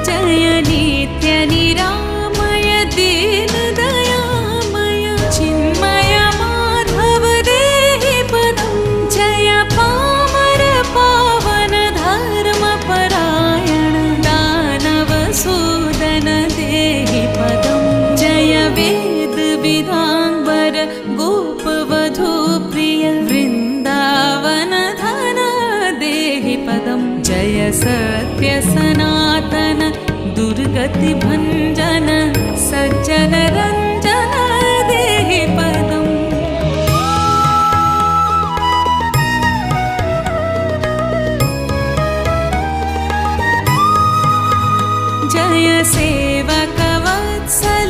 जय नित्य निरामय दीनदयामय चिन्मय माधव देहि पदं जय पामर पावन धर्मपरायण दानवसूदन देहि पदं जय वेद विदाम्बर गोपवधूप्रिय वृन्दावन धन देहि पदं जय सत्य सनातन दुर्गति भञ्जन सज्जन रञ्जन देहि पदम् जय सेवक वत्सल